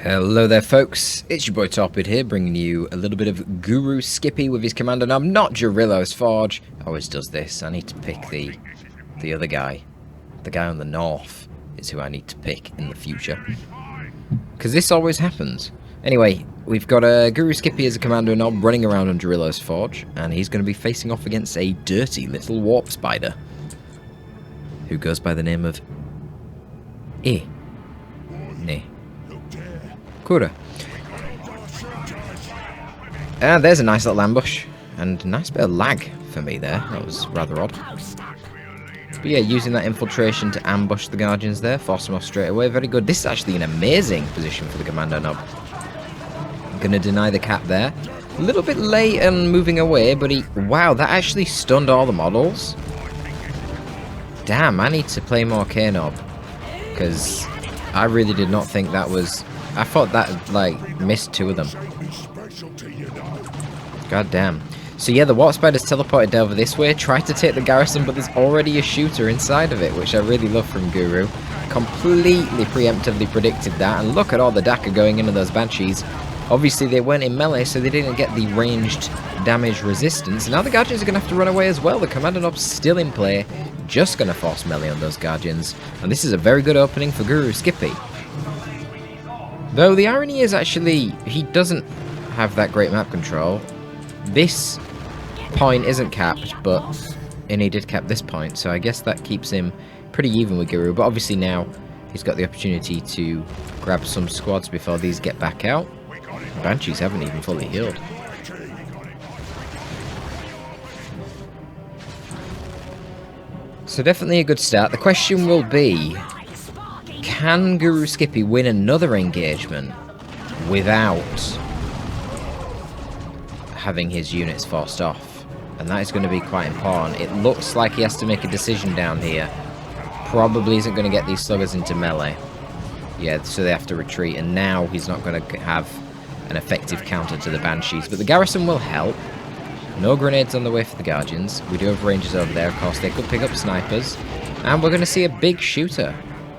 Hello there folks, it's your boy Torpid here, bringing you a little bit of Guruskippy with his commander knob, not Jarilo's Forge. Always does this. I need to pick the other guy. The guy on the north is who I need to pick in the future. Because this always happens. Anyway, we've got Guruskippy as a commander knob running around on Jarilo's Forge, and he's going to be facing off against a dirty little warp spider who goes by the name of Inekura. And there's a nice little ambush, and a nice bit of lag for me there. That was rather odd. But yeah, using that infiltration to ambush the Guardians there, force them off straight away. Very good. This is actually an amazing position for the Commander knob. Gonna deny the cap there. A little bit late and moving away, but he... Wow, that actually stunned all the models. Damn, I need to play more K-knob. Because I really did not think that was... I thought that, like, missed two of them. God damn. So yeah, the warp spider's teleported over this way, tried to take the garrison, but there's already a shooter inside of it, which I really love from Guru. Completely preemptively predicted that, and look at all the Daka going into those Banshees. Obviously they weren't in melee, so they didn't get the ranged damage resistance. Now the Guardians are going to have to run away as well. The Commander knob's still in play, just going to force melee on those Guardians. And this is a very good opening for Guruskippy. Though the irony is actually, he doesn't have that great map control. This point isn't capped, and he did cap this point, so I guess that keeps him pretty even with Guru. But obviously now he's got the opportunity to grab some squads before these get back out. Banshees haven't even fully healed. So definitely a good start. The question will be, can Guruskippy win another engagement without having his units forced off? And that is going to be quite important. It looks like he has to make a decision down here. Probably isn't going to get these sluggers into melee. Yeah, so they have to retreat, and now he's not going to have an effective counter to the Banshees. But the garrison will help. No grenades on the way for the Guardians. We do have Rangers over there, of course. They could pick up snipers. And we're going to see a big shooter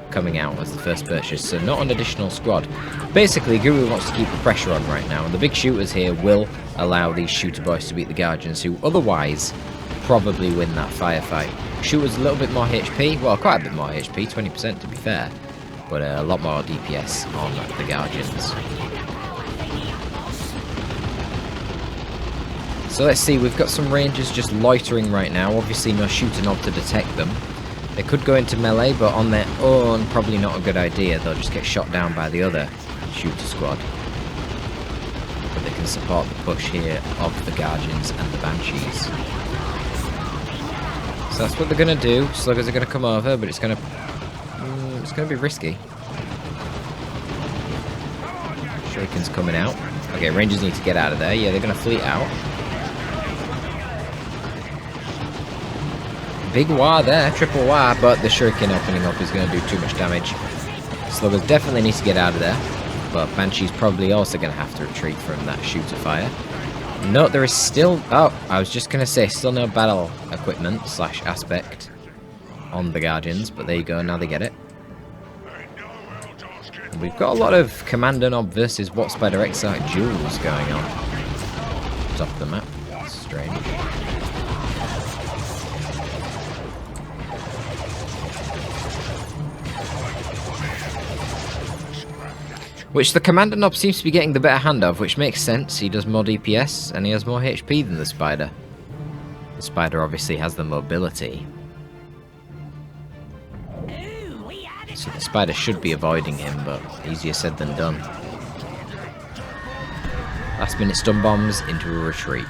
coming out as the first purchase, so not an additional squad. Basically, Guru wants to keep the pressure on right now, and the big shooters here will allow these shooter boys to beat the Guardians, who otherwise probably win that firefight. Shooters a little bit more HP, well, quite a bit more HP, 20% to be fair, but a lot more DPS on the Guardians. So let's see, we've got some Rangers just loitering right now, obviously no shooter knob to detect them. They could go into melee, but on their own, probably not a good idea. They'll just get shot down by the other shooter squad. But they can support the push here of the Guardians and the Banshees. So that's what they're going to do. Sluggers are going to come over, but it's going to be risky. Shuriken's coming out. Okay, Rangers need to get out of there. Yeah, they're going to fleet out. Big wah there, triple wah, but the Shuriken opening up is going to do too much damage. Sluggers definitely need to get out of there, but Banshee's probably also going to have to retreat from that shooter fire. No, there is still... Oh, I was just going to say, still no battle equipment / aspect on the Guardians, but there you go, now they get it. And we've got a lot of Commander knob versus Warp Spider Exarch duels going on. Top of the map, that's strange. Which the Commander knob seems to be getting the better hand of, which makes sense. He does more DPS, and he has more HP than the Spider. The Spider obviously has the mobility. So the Spider should be avoiding him, but easier said than done. Last minute stun bombs into a retreat.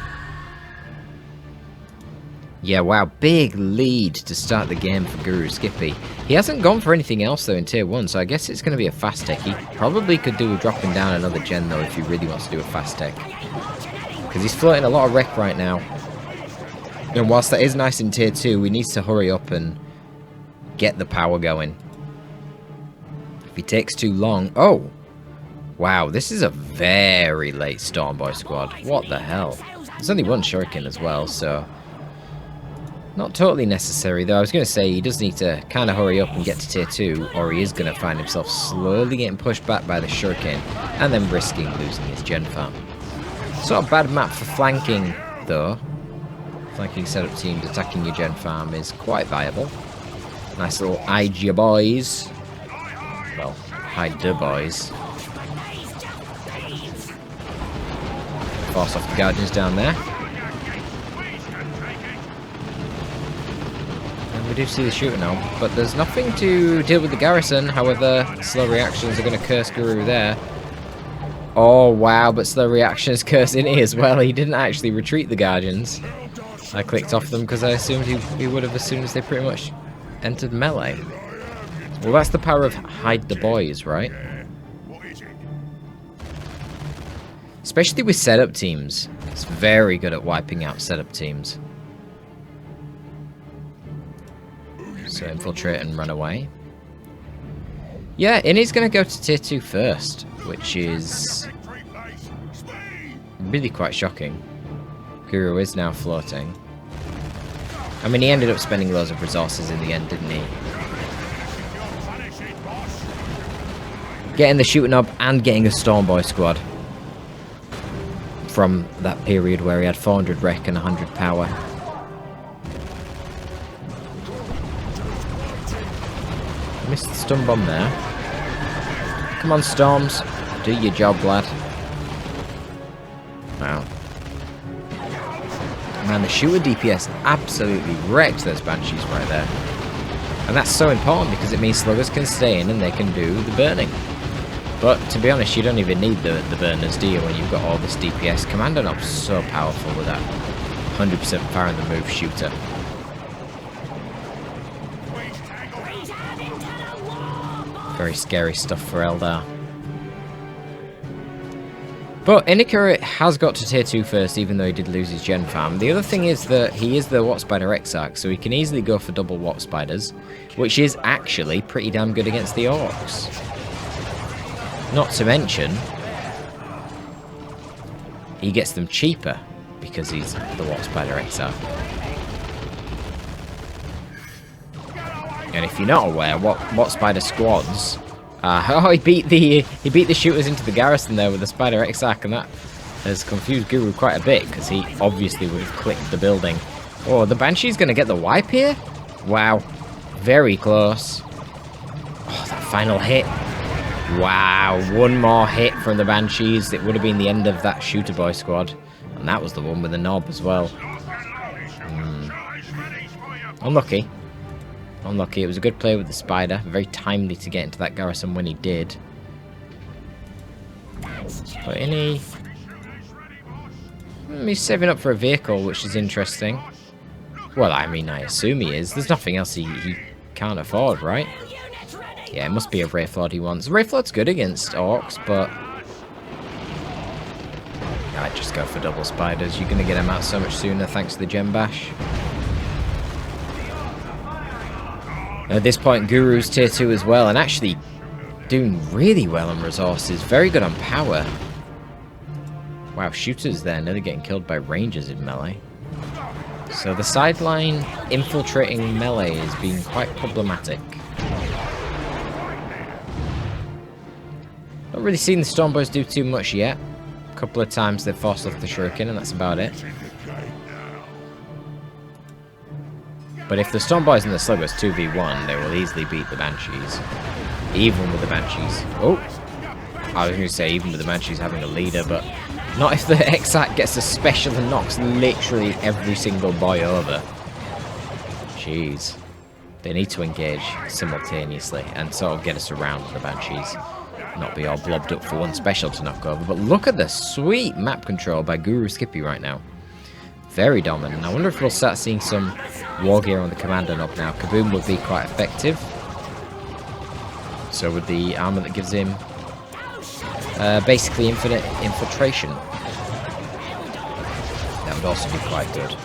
Yeah, wow, big lead to start the game for Guruskippy. He hasn't gone for anything else though in tier 1, so I guess it's going to be a fast tech. He probably could do with dropping down another gen though if he really wants to do a fast tech. Because he's floating a lot of wreck right now. And whilst that is nice in tier 2, we need to hurry up and get the power going. If he takes too long... Oh! Wow, this is a very late Stormboy squad. What the hell? There's only one Shuriken as well, so... Not totally necessary, though. I was going to say he does need to kind of hurry up and get to tier 2, or he is going to find himself slowly getting pushed back by the shuriken, and then risking losing his gen farm. Sort of bad map for flanking, though. Flanking setup teams attacking your gen farm is quite viable. Nice little hide your boys. Well, hide the boys. Force off the guardians down there. And we do see the shooter now, but there's nothing to deal with the garrison. However, slow reactions are going to curse Guru there. Oh wow, but slow reactions cursing E as well. He didn't actually retreat the guardians. I clicked off them because I assumed he would have as soon as they pretty much entered melee. Well, that's the power of hide the boys, right? Especially with setup teams. It's very good at wiping out setup teams. So infiltrate and run away. Yeah, Innie's going to go to tier 2 first, which is really quite shocking. Guru is now floating. I mean, he ended up spending loads of resources in the end, didn't he? Getting the shooting knob and getting a Stormboy squad. From that period where he had 400 rec and 100 power. Missed the stun bomb there. Come on, Storms. Do your job, lad. Wow. Man, the shooter DPS absolutely wrecked those Banshees right there. And that's so important because it means sluggers can stay in and they can do the burning. But to be honest, you don't even need the burners, do you, when you've got all this DPS. Commander Knob's so powerful with that 100% fire on the move shooter. Very scary stuff for Eldar. But Inekura has got to tier 2 first, even though he did lose his gen farm. The other thing is that he is the Wat Spider Exarch, so he can easily go for double Wat Spiders, which is actually pretty damn good against the Orcs. Not to mention, he gets them cheaper because he's the Wat Spider Exarch. And if you're not aware, Wat Spider squads. Oh, he beat the shooters into the garrison there with the Spider Exarch, and that has confused Guru quite a bit because he obviously would have clicked the building. Oh, the Banshee's going to get the wipe here? Wow, very close. Oh, that final hit. Wow, one more hit from the Banshees. It would have been the end of that shooter boy squad, and that was the one with the knob as well. Unlucky. Unlucky. It was a good play with the Spider. Very timely to get into that garrison when he did. But he's saving up for a vehicle, which is interesting. Well, I mean, I assume he is. There's nothing else he can't afford, right? Yeah, it must be a Wraithlord he wants. Wraithlord's good against Orcs, but I'd just go for double Spiders. You're going to get them out so much sooner thanks to the Gem Bash. At this point, Guru's tier 2 as well, and actually doing really well on resources. Very good on power. Wow, shooters there, nearly getting killed by rangers in melee. So the sideline infiltrating melee is being quite problematic. Not really seen the Stormboys do too much yet. A couple of times they've forced off the Shuriken, and that's about it. But if the Stormboys and the Sluggers 2v1, they will easily beat the Banshees. Even with the Banshees. Oh! I was going to say even with the Banshees having a leader, but not if the Exarch gets a special and knocks literally every single boy over. Jeez. They need to engage simultaneously and sort of get us around the Banshees. Not be all blobbed up for one special to knock over. But look at the sweet map control by Guruskippy right now. Very dominant. I wonder if we'll start seeing some war gear on the commander knob now. Kaboom would be quite effective. So with the armor that gives him basically infinite infiltration. That would also be quite good.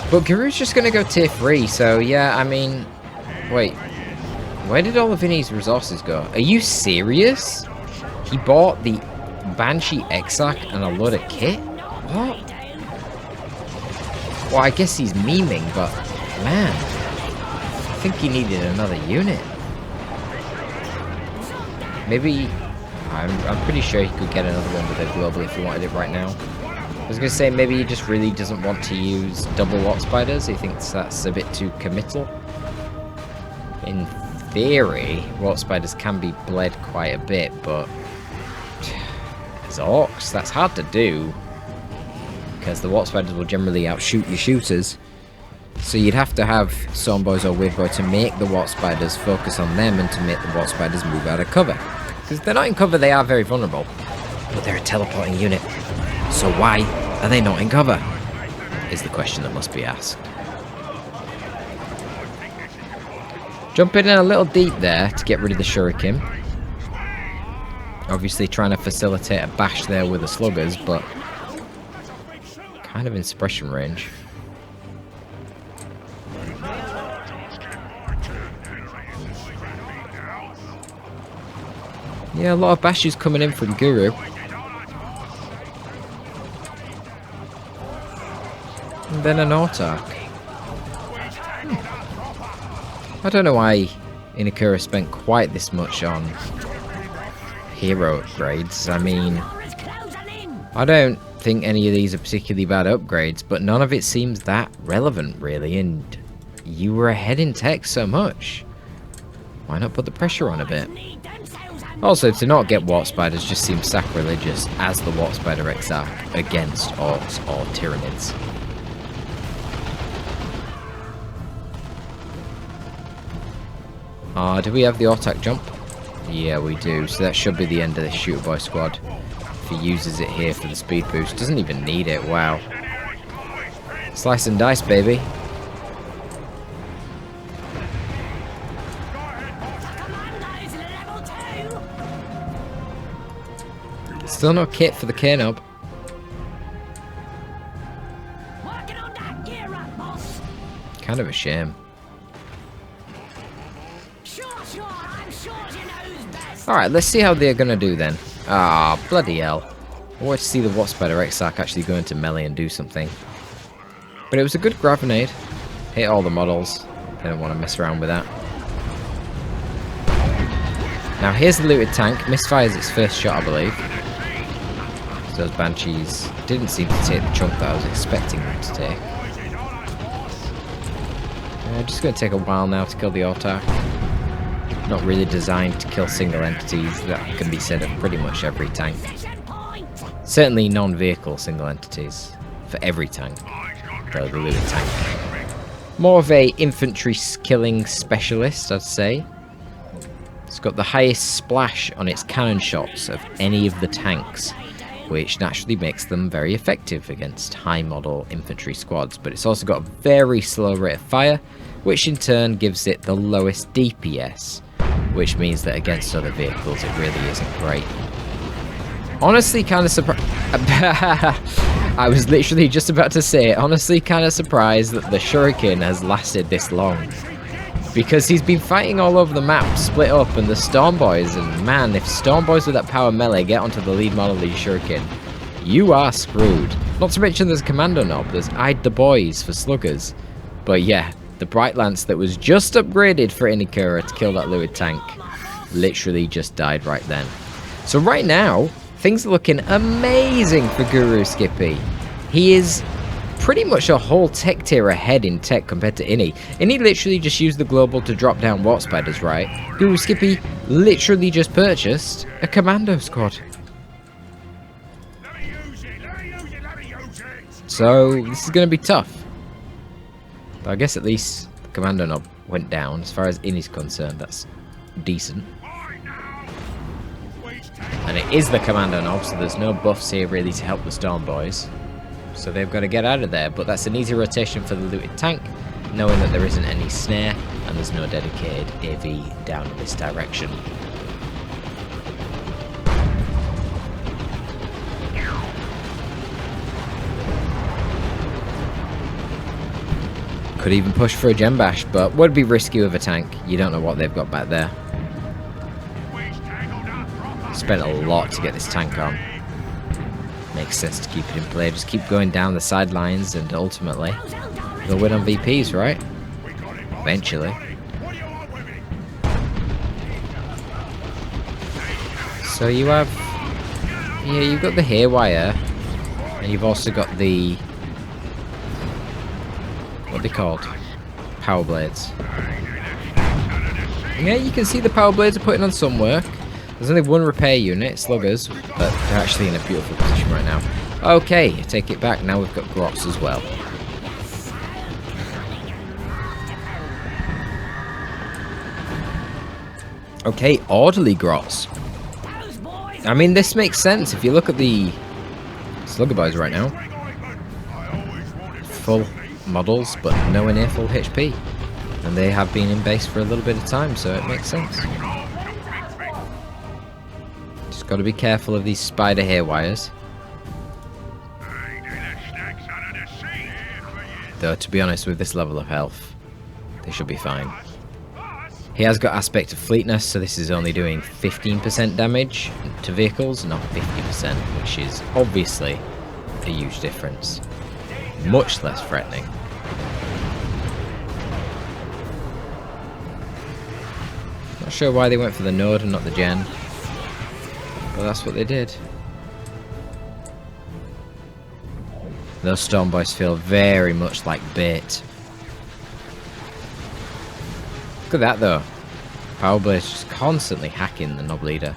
But Guru's just going to go tier 3, so yeah, I mean... Wait. Where did all of Vinny's resources go? Are you serious? He bought the Banshee Exarch and a load of kit? What? Well, I guess he's memeing, but man, I think he needed another unit. Maybe, I'm pretty sure he could get another one with a global if he wanted it right now. I was going to say maybe he just really doesn't want to use double Watt Spiders. He thinks that's a bit too committal. In theory, Watt Spiders can be bled quite a bit, but as orcs, that's hard to do. Because the Watt Spiders will generally outshoot your shooters. So you'd have to have Stormboys or Weirdboy to make the Watt Spiders focus on them and to make the Watt Spiders move out of cover. Because if they're not in cover, they are very vulnerable. But they're a teleporting unit. So why are they not in cover? Is the question that must be asked. Jumping in a little deep there to get rid of the Shuriken. Obviously trying to facilitate a bash there with the sluggers, but kind of in suppression range. Yeah, a lot of bashes coming in from Guru. And then an Autark. I don't know why Inekura spent quite this much on hero upgrades. I mean, I don't think any of these are particularly bad upgrades, but none of it seems that relevant really, and you were ahead in tech so much. Why not put the pressure on a bit? Also, to not get Watt Spiders just seems sacrilegious as the Watt Spider Exarch against Orcs or Tyranids. Do we have the Autark jump? Yeah, we do. So that should be the end of this Shooter Boy squad. If he uses it here for the speed boost. Doesn't even need it. Wow. Slice and dice, baby. Still no kit for the K-Nob. Kind of a shame. Alright, let's see how they're going to do then. Ah, bloody hell. I wanted to see the Watt Spider Exarch actually go into melee and do something. But it was a good grab grenade. Hit all the models. Didn't want to mess around with that. Now here's the looted tank. Misfires its first shot, I believe. So those Banshees didn't seem to take the chunk that I was expecting them to take. Just going to take a while now to kill the Autark. Not really designed to kill single entities. That can be said of pretty much every tank. Certainly non-vehicle single entities. For every tank. Though the looted tank. More of a infantry killing specialist, I'd say. It's got the highest splash on its cannon shots of any of the tanks, which naturally makes them very effective against high model infantry squads. But it's also got a very slow rate of fire, which in turn gives it the lowest DPS, which means that against other vehicles it really isn't great. Honestly, kind of surprised. I was literally just about to say, honestly kind of surprised that the Shuriken has lasted this long. Because he's been fighting all over the map, split up, and the Stormboys, and man, if Stormboys with that power melee get onto the lead model of the Shuriken, you are screwed. Not to mention there's a Commando Nob, there's Eyed the Boys for sluggers. But yeah, the Bright Lance that was just upgraded for Inekura to kill that looted tank literally just died right then. So right now, things are looking amazing for Guruskippy. He is pretty much a whole tech tier ahead in tech compared to Innie. Innie literally just used the global to drop down Watt Spiders, right? Guruskippy literally just purchased a commando squad. So this is going to be tough. But I guess at least the Commando Nob went down. As far as Innie's concerned, that's decent. And it is the Commando Nob, so there's no buffs here really to help the Stormboys. So they've got to get out of there. But that's an easy rotation for the looted tank, knowing that there isn't any snare and there's no dedicated AV down in this direction. Could even push for a gem bash, but would be risky with a tank. You don't know what they've got back there. Spent a lot to get this tank on. Makes sense to keep it in play. Just keep going down the sidelines and ultimately they'll win on VPs, right? Eventually. So you have... yeah, you've got the hairwire. And you've also got the... what are they called? Power blades. Yeah, you can see the power blades are putting on some work. There's only one repair unit, sluggers, but they're actually in a beautiful position right now. Okay, take it back. Now we've got grots as well. Okay, orderly grots. I mean, this makes sense if you look at the slugger boys right now. Full models, but nowhere near full HP. And they have been in base for a little bit of time, so it makes sense. Just got to be careful of these spider hair wires. Though, to be honest, with this level of health, they should be fine. He has got aspect of fleetness, so this is only doing 15% damage to vehicles, not 50%, which is obviously a huge difference. Much less threatening. Not sure why they went for the node and not the gen, but that's what they did. Those storm boys feel very much like bait. Look at that though. Power Blade's just constantly hacking the Nob Leader.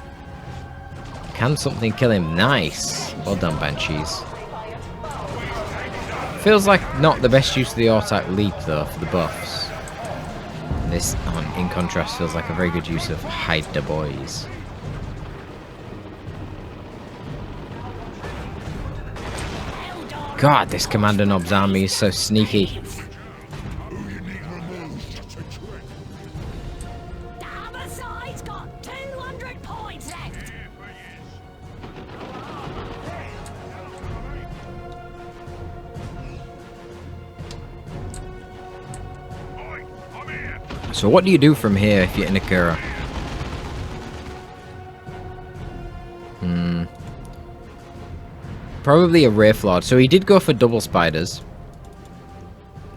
Can something kill him? Nice! Well done, Banshees. Feels like not the best use of the Auto Leap though for the buffs. This, in contrast, feels like a very good use of Hide the Boys. God, this Commander Nob's army is so sneaky. So what do you do from here if you're Inekura? Probably a Wraithlord. So he did go for double spiders.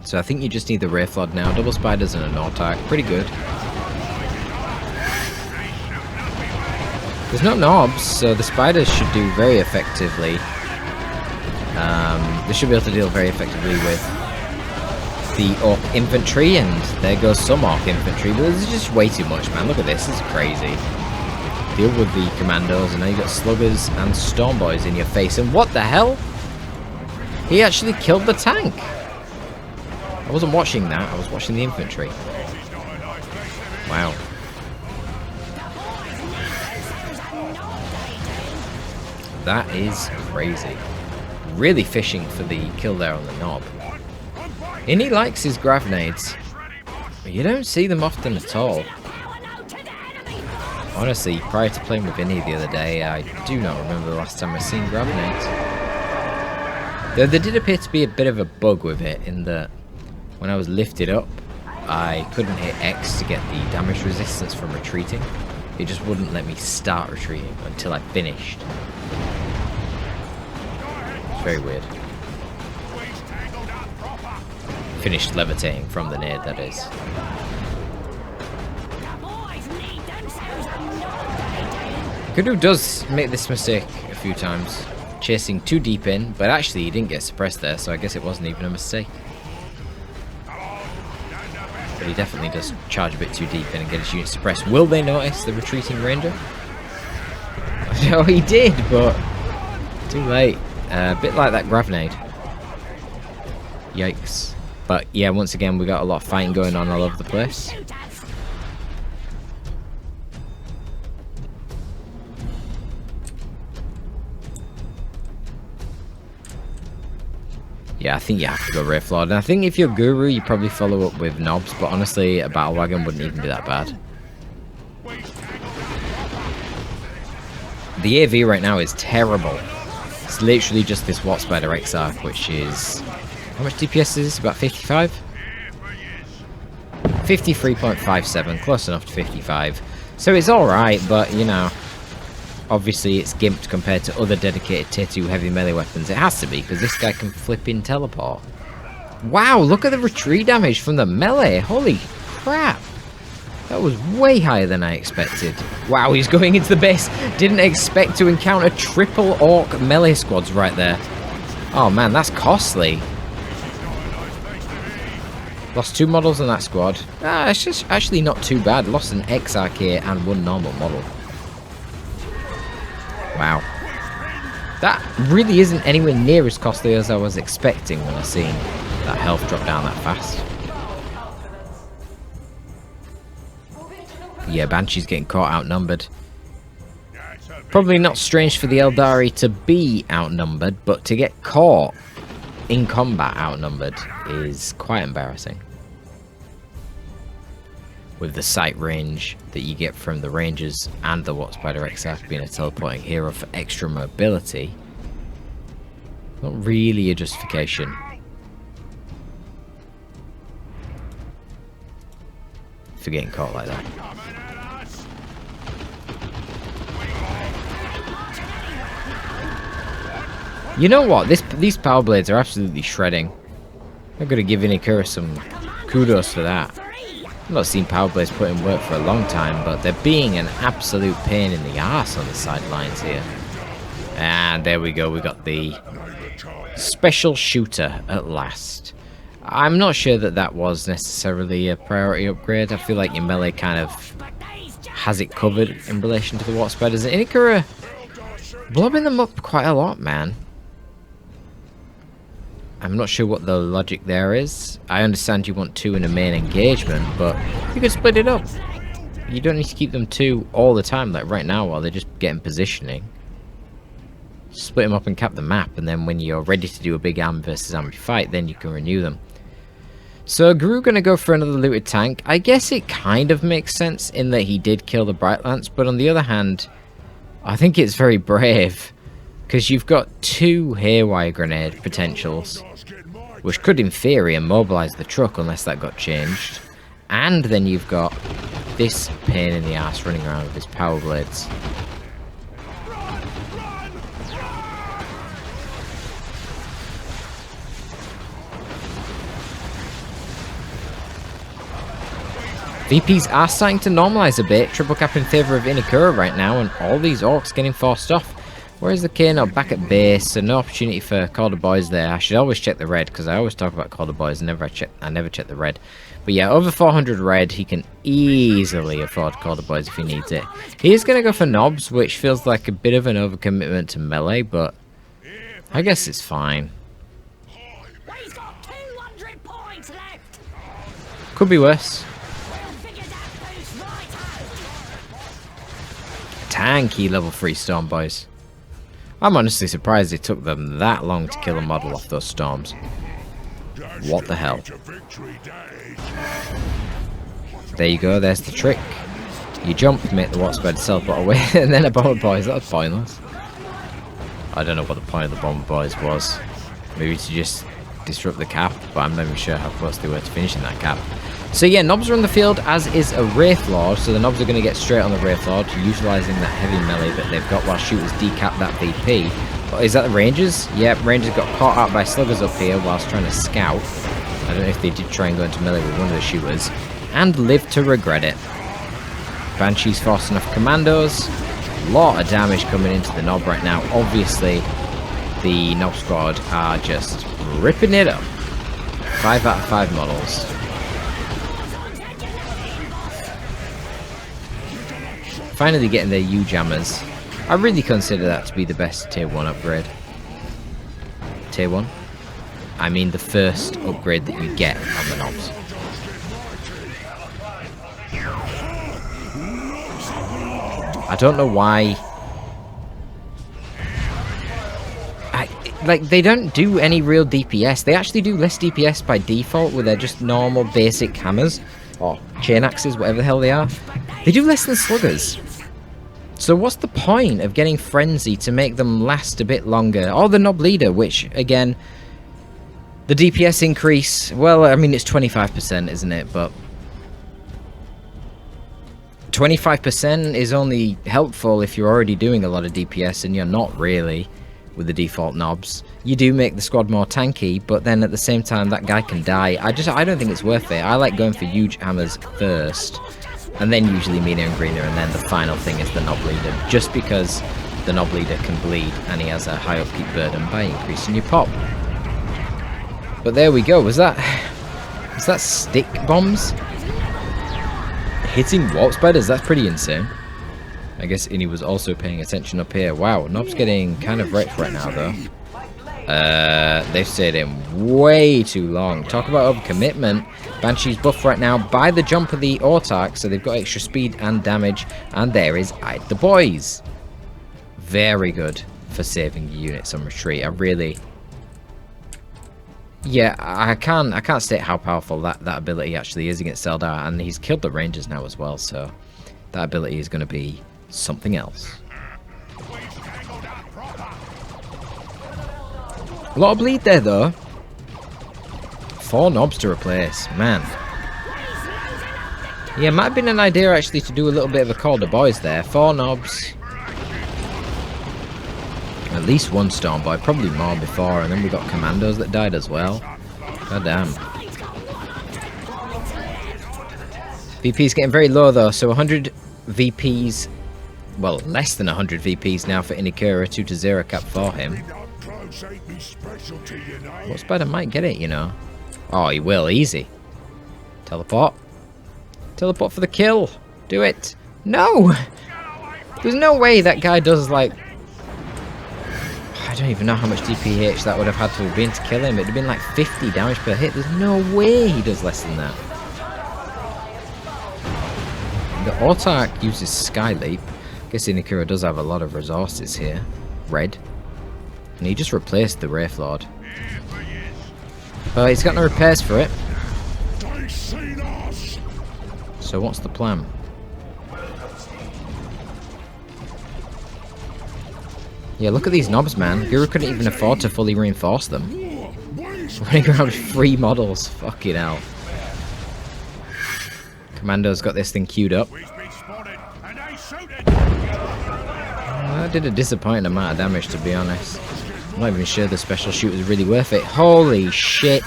So I think you just need the Wraithlord now. Double spiders and an Autarch. Pretty good. There's no knobs, so the spiders should do very effectively. They should be able to deal very effectively with the Orc infantry, and there goes some Orc infantry, but this is just way too much, man. Look at this, this is crazy. Deal with the commandos, and now you got sluggers and storm boys in your face, and what the hell? He actually killed the tank. I wasn't watching that, I was watching the infantry. Wow. That is crazy. Really fishing for the kill there on the Nob. And he likes his grenades, but you don't see them often at all. Honestly, prior to playing with Vinny the other day, I do not remember the last time I've seen grenades. Though there did appear to be a bit of a bug with it, in that when I was lifted up, I couldn't hit X to get the damage resistance from retreating. It just wouldn't let me start retreating until I finished. It's very weird. Finished levitating from the nade, that is. Kudu does make this mistake a few times, chasing too deep in, but actually he didn't get suppressed there, so I guess it wasn't even a mistake. But he definitely does charge a bit too deep in and get his unit suppressed. Will they notice the retreating ranger? No, he did, but too late. A bit like that grenade. Yikes. But yeah, once again, we got a lot of fighting going on all over the place. Yeah, I think you have to go Wraithlord. And I think if you're Guru, you probably follow up with Knobs, but honestly, a Battle Wagon wouldn't even be that bad. The AV right now is terrible. It's literally just this Watt Spider Exarch, which is... How much DPS is this? About 55? 53.57, close enough to 55. So it's alright, but, you know, Obviously, it's gimped compared to other dedicated tier 2 heavy melee weapons. It has to be, because this guy can flipping teleport. Wow, look at the retreat damage from the melee. Holy crap. That was way higher than I expected. Wow, he's going into the base. Didn't expect to encounter triple orc melee squads right there. Oh man, that's costly. Lost 2 models in that squad. It's just actually not too bad. Lost an XRK and 1 normal model. Wow. That really isn't anywhere near as costly as I was expecting when I seen that health drop down that fast. Yeah, Banshee's getting caught outnumbered. Probably not strange for the Eldari to be outnumbered, but to get caught in combat outnumbered is quite embarrassing. With the sight range that you get from the Rangers and the Watchspider XR being a teleporting hero for extra mobility, not really a justification. For getting caught like that. You know what? These power blades are absolutely shredding. I'm gonna give Inekura some kudos for that. I've not seen power blades put in work for a long time, but they're being an absolute pain in the arse on the sidelines here. And there we go, we got the special shooter at last. I'm not sure that that was necessarily a priority upgrade. I feel like your melee kind of has it covered in relation to the Water Spiders. And Inekura blobbing them up quite a lot, man. I'm not sure what the logic there is. I understand you want 2 in a main engagement, but you could split it up. You don't need to keep them 2 all the time, like right now while they're just getting positioning. Split them up and cap the map, and then when you're ready to do a big army versus army fight, then you can renew them. So Guru gonna go for another looted tank. I guess it kind of makes sense in that he did kill the Bright Lance, but on the other hand, I think it's very brave. Because you've got 2 haywire grenade potentials, which could in theory immobilize the truck unless that got changed. And then you've got this pain in the ass running around with his power blades. VPs are starting to normalize a bit. Triple cap in favor of Inekura right now, and all these orcs getting forced off. Where's the Kano? Back at base, so no opportunity for Calder Boys there. I should always check the red, because I always talk about Calder Boys, and I never check the red. But yeah, over 400 red, he can easily afford Calder Boys if he needs it. He is going to go for Knobs, which feels like a bit of an overcommitment to melee, but I guess it's fine. He's got 200 points left. Could be worse. Tanky level 3 Storm Boys. I'm honestly surprised it took them that long to kill a model off those storms. What the hell? There you go, there's the trick. You jump, make the Watsbed teleport away, and then a Bomber Boys. That was pointless. I don't know what the point of the Bomber Boys was. Maybe to just disrupt the cap, but I'm not even sure how close they were to finishing that cap. So yeah, Knobs are on the field, as is a Wraith Lord, so the Knobs are going to get straight on the Wraith Lord, utilising that heavy melee that they've got while shooters decap that VP. Oh, is that the Rangers? Yep, Rangers got caught out by sluggers up here whilst trying to scout. I don't know if they did try and go into melee with one of the shooters, and live to regret it. Banshee's forcing off commandos. Lot of damage coming into the Knob right now. Obviously, the Knob squad are just ripping it up. 5 out of 5 models. Finally getting their U-Jammers. I really consider that to be the best tier 1 upgrade. Tier 1? I mean the first upgrade that you get on the Knobs. I don't know why. Like, they don't do any real DPS. They actually do less DPS by default with their just normal basic hammers. Or chain axes, whatever the hell they are. They do less than sluggers. So what's the point of getting Frenzy to make them last a bit longer? Or the Knob Leader, which, again, the DPS increase, well, I mean, it's 25%, isn't it? But 25% is only helpful if you're already doing a lot of DPS and you're not really with the default knobs. You do make the squad more tanky, but then at the same time that guy can die. I don't think it's worth it. I like going for huge hammers first, and then usually meaner and greener, and then the final thing is the knob leader, just because the knob leader can bleed and he has a high upkeep burden by increasing your pop. But there we go. Was that stick bombs? Hitting warp spiders? That's pretty insane. I guess Innie was also paying attention up here. Wow, Nob's getting kind of wrecked right now though. They've stayed in way too long. Talk about overcommitment. Banshee's buffed right now by the jump of the Autark, so they've got extra speed and damage. And there is the boys. Very good for saving units on retreat. Yeah, I can't state how powerful that ability actually is against Zeldar, and he's killed the Rangers now as well, so that ability is going to be something else. A lot of bleed there though. 4 knobs to replace, man. Yeah, might have been an idea actually to do a little bit of a call to boys there. 4 knobs. At least 1 Storm Boy, probably more before, and then we got Commandos that died as well. God damn. VP's getting very low though, so 100 VPs, well, less than 100 VPs now for Inekura, 2-0 cap for him. What spider might get it, you know? Oh, he will, easy. Teleport. Teleport for the kill. Do it. No! There's no way that guy does, like... I don't even know how much DPH that would have had to have been to kill him. It would have been like 50 damage per hit. There's no way he does less than that. The Autark uses Sky Leap. I guess Inekura does have a lot of resources here. Red. And he just replaced the Wraith Lord. But he's got no repairs for it. So what's the plan? Yeah, look at these knobs, man. Guru couldn't even afford to fully reinforce them. Running around with 3 models. Fucking hell. Commando's got this thing queued up. That did a disappointing amount of damage, to be honest. I'm not even sure the special shoot is really worth it. Holy shit.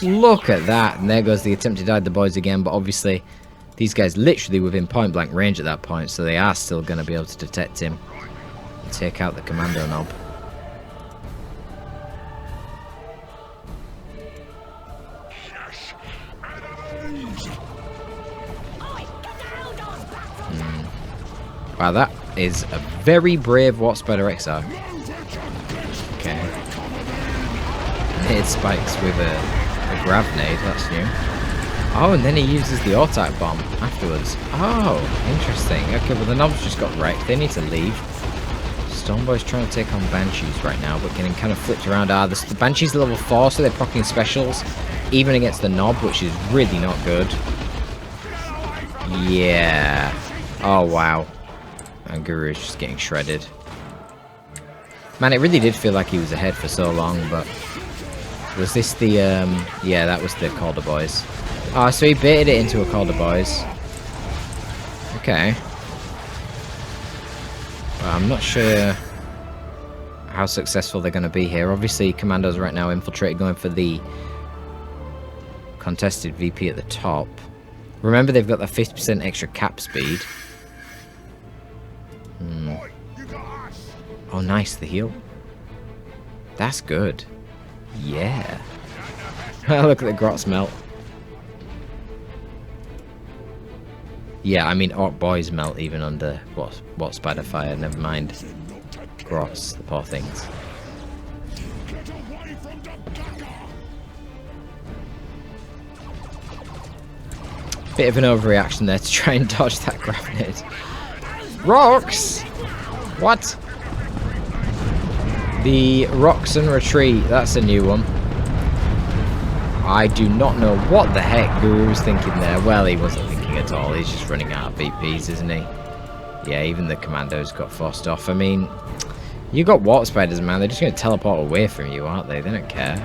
Look at that. And there goes the attempt to guide the boys again, but obviously these guys literally within point blank range at that point, so they are still going to be able to detect him. Take out the commando knob. Wow, that is a very brave Warp Spider XR. Okay. Hit spikes with a grav nade, that's new. Oh, and then he uses the Autark bomb afterwards. Oh, interesting. Okay, well the knob's just got wrecked. They need to leave. Stormboy's trying to take on Banshees right now, but getting kind of flipped around. The Banshees are level 4, so they're proccing specials, even against the Knob, which is really not good. Yeah. Oh, wow. And Guru is just getting shredded. Man, it really did feel like he was ahead for so long, but... Was this the, Yeah, that was the Calder Boys. Oh, so he baited it into a Calder Boys. Okay. I'm not sure how successful they're going to be here. Obviously, Commandos right now infiltrated, going for the contested VP at the top. Remember, they've got that 50% extra cap speed. Oh, nice, the heal. That's good. Yeah. Look at the Grots melt. Yeah, I mean, Orc Boys melt even under what Spider Fire, never mind. Grots, the poor things. Bit of an overreaction there to try and dodge that grenade. Rocks! What? The Rocks and Retreat, that's a new one. I do not know what the heck Guru was thinking there. Well, he wasn't thinking at all. He's just running out of VPs, isn't he? Yeah, even the Commandos got forced off. I mean, you got Warp Spiders, man. They're just going to teleport away from you, aren't they? They don't care.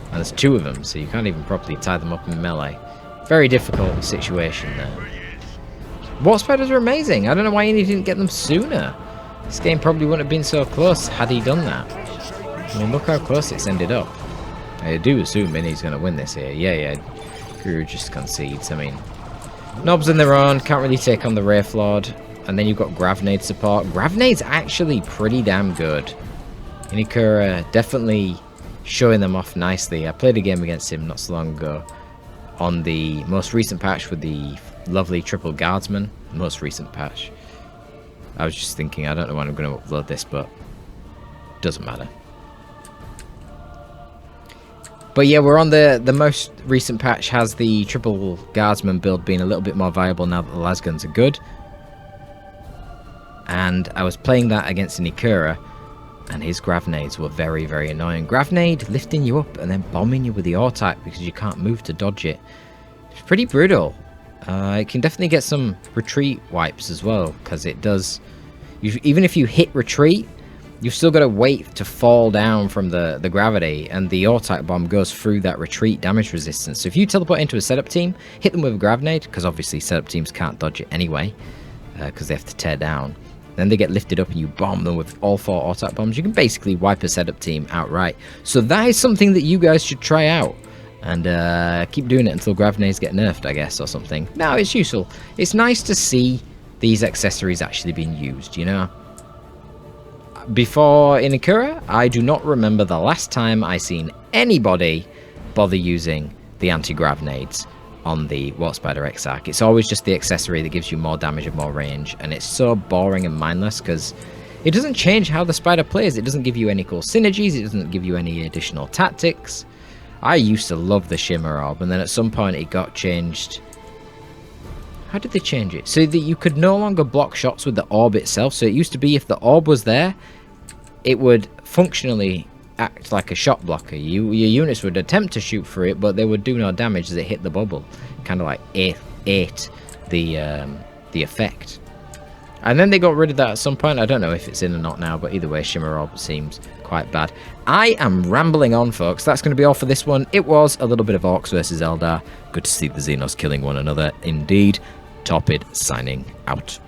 And there's 2 of them, so you can't even properly tie them up in melee. Very difficult situation there. Warp Spiders are amazing. I don't know why he didn't get them sooner. This game probably wouldn't have been so close had he done that. I mean, look how close it's ended up. I do assume Minnie's going to win this here. Yeah. Guru just concedes. I mean, Knobs in their own. Can't really take on the Wraith Lord. And then you've got Gravnade support. Gravnade's actually pretty damn good. Inekura definitely showing them off nicely. I played a game against him not so long ago on the most recent patch with the lovely triple guardsman. Most recent patch. I was just thinking, I don't know when I'm going to upload this, but doesn't matter. But yeah, we're on the most recent patch. Has the triple guardsman build been a little bit more viable now that the lasguns are good. And I was playing that against Inekura, and his Gravnades were very, very annoying. Gravnade lifting you up and then bombing you with the R-type because you can't move to dodge it. It's pretty brutal. It can definitely get some retreat wipes as well, because it does... even if you hit retreat, you've still got to wait to fall down from the gravity, and the R-type bomb goes through that retreat damage resistance. So if you teleport into a setup team, hit them with a Gravnade, because obviously setup teams can't dodge it anyway, because they have to tear down. Then they get lifted up and you bomb them with all 4 R-type bombs. You can basically wipe a setup team outright. So that is something that you guys should try out. And keep doing it until Gravnades get nerfed, I guess, or something. No, it's useful. It's nice to see these accessories actually being used, you know? Before Inekura, I do not remember the last time I seen anybody bother using the anti-Gravnades on the Warp Spider Exarch. It's always just the accessory that gives you more damage and more range, and it's so boring and mindless because it doesn't change how the spider plays. It doesn't give you any cool synergies, it doesn't give you any additional tactics. I used to love the Shimmer Orb, and then at some point it got changed. How did they change it? So that you could no longer block shots with the orb itself. So it used to be if the orb was there, it would functionally act like a shot blocker. Your units would attempt to shoot through it, but they would do no damage as it hit the bubble. Kind of like ate the effect. And then they got rid of that at some point. I don't know if it's in or not now, but either way, Shimmer Orb seems quite bad. I am rambling on, folks. That's going to be all for this one. It was a little bit of Orcs versus Eldar. Good to see the Xenos killing one another, indeed. Torpid signing out.